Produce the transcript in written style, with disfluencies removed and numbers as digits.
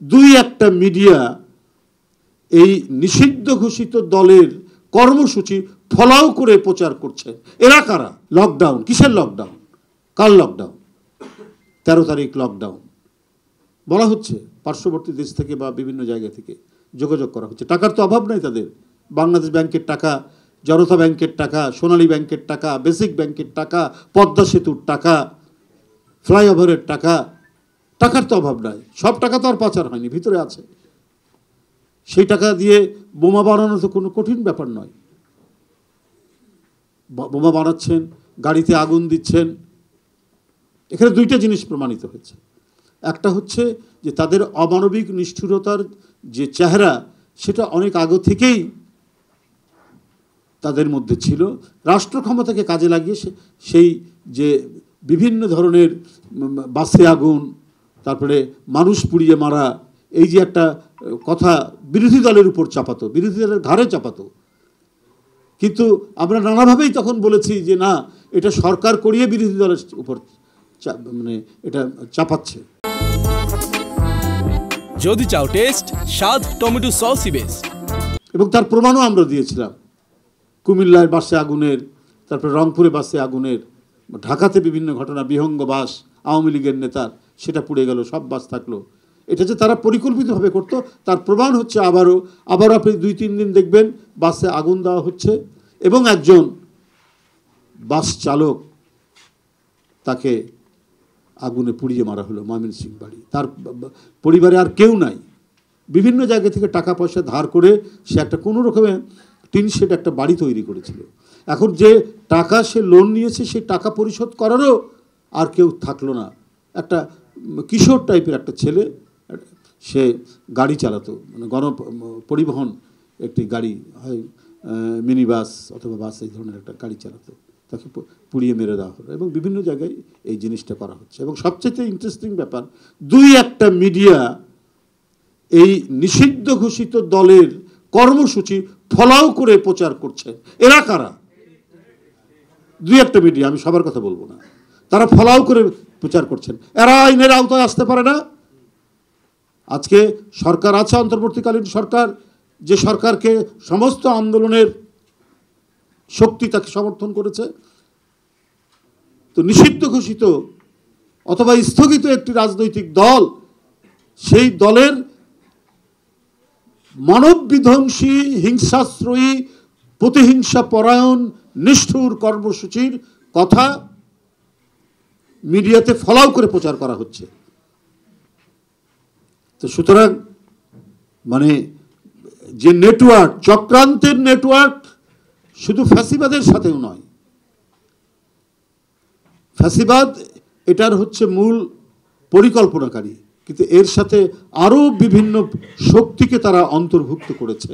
দুই একটা মিডিয়া এই নিষিদ্ধ ঘোষিত দলের কর্মসূচি ফলাও করে প্রচার করছে। এরা কারা? লকডাউন, কিসের লকডাউন? কার লকডাউন? 13 তারিখ লকডাউন বলা হচ্ছে। পার্শ্ববর্তী দেশ থেকে বা বিভিন্ন জায়গা থেকে যোগাযোগ করা হচ্ছে। টাকার তো অভাব নাই তাদের। বাংলাদেশ ব্যাংকের টাকা, জনতা ব্যাংকের টাকা, সোনালী ব্যাংকের টাকা, বেসিক ব্যাংকের টাকা, পদ্মা সেতুর টাকা, ফ্লাইওভারের টাকা, টাকার তো অভাব নাই। সব টাকা তো আর পাচার হয়নি, ভিতরে আছে। সেই টাকা দিয়ে বোমা বানানো তো কোনো কঠিন ব্যাপার নয়। বোমা বানাচ্ছেন, গাড়িতে আগুন দিচ্ছেন। এখানে দুইটা জিনিস প্রমাণিত হয়েছে। একটা হচ্ছে যে তাদের অমানবিক নিষ্ঠুরতার যে চেহারা, সেটা অনেক আগে থেকেই তাদের মধ্যে ছিল। রাষ্ট্র ক্ষমতাকে কাজে লাগিয়ে সেই যে বিভিন্ন ধরনের বাসে আগুন, তারপরে মানুষ পুড়িয়ে মারা, এই যে একটা কথা বিরোধী দলের উপর চাপাতো, বিরোধী দলের ঘাড়ে চাপাতো। কিন্তু আমরা নানাভাবেই তখন বলেছি যে না, এটা সরকার করিয়ে বিরোধী দলের উপর মানে এটা চাপাচ্ছে। যদি চাও টেস্ট, স্বাদ টমেটো সসই বেস্ট। এবং তার প্রমাণও আমরা দিয়েছিলাম। কুমিল্লায় বাসে আগুনের, তারপরে রংপুরে বাসে আগুনের, ঢাকাতে বিভিন্ন ঘটনা, বিহঙ্গ বাস আওয়ামী লীগের নেতার, সেটা পুড়ে গেল, সব বাস থাকলো। এটা যে তারা পরিকল্পিতভাবে করতো তার প্রমাণ হচ্ছে আবারও আপনি 2-3 দিন দেখবেন বাসে আগুন দেওয়া হচ্ছে এবং একজন বাস চালক তাকে আগুনে পুড়িয়ে মারা হলো ময়মনসিংহ বাড়ি। তার পরিবারে আর কেউ নাই। বিভিন্ন জায়গা থেকে টাকা পয়সা ধার করে সে একটা কোনো রকমে টিন শেড একটা বাড়ি তৈরি করেছিল। এখন যে টাকা সে লোন নিয়েছে সেই টাকা পরিশোধ করারও আর কেউ থাকলো না। একটা কিশোর টাইপের একটা ছেলে, সে গাড়ি চালাতো, মানে পরিবহন একটি গাড়ি, হয় মিনি বাস অথবা বাস, এই ধরনের একটা গাড়ি চালাতো। তাকে পুড়িয়ে মেরে দেওয়া হলো এবং বিভিন্ন জায়গায় এই জিনিসটা করা হচ্ছে। এবং সবচেয়ে ইন্টারেস্টিং ব্যাপার, দুই একটা মিডিয়া এই নিষিদ্ধ ঘোষিত দলের কর্মসূচি ফলাও করে প্রচার করছে। এরা কারা? দুই একটা মিডিয়া, আমি সবার কথা বলবো না, তারা ফলাও করে প্রচার করছেন। এরা আইনের আওতায় আসতে পারে না। আজকে সরকার আছে, অন্তর্বর্তীকালীন সরকার, যে সরকারকে সমস্ত আন্দোলনের শক্তি তাকে সমর্থন করেছে। তো নিষিদ্ধ ঘোষিত অথবা স্থগিত একটি রাজনৈতিক দল, সেই দলের মানব বিধ্বংসী, হিংসাশ্রয়ী, প্রতিহিংসা পরায়ণ, নিষ্ঠুর কর্মসূচির কথা মিডিয়াতে ফলাও করে প্রচার করা হচ্ছে। তো সুতরাং মানে যে নেটওয়ার্ক, চক্রান্তের নেটওয়ার্ক, শুধু ফ্যাসিবাদের সাথেও নয়। ফ্যাসিবাদ এটার হচ্ছে মূল পরিকল্পনাকারী, কিন্তু এর সাথে আরও বিভিন্ন শক্তিকে তারা অন্তর্ভুক্ত করেছে।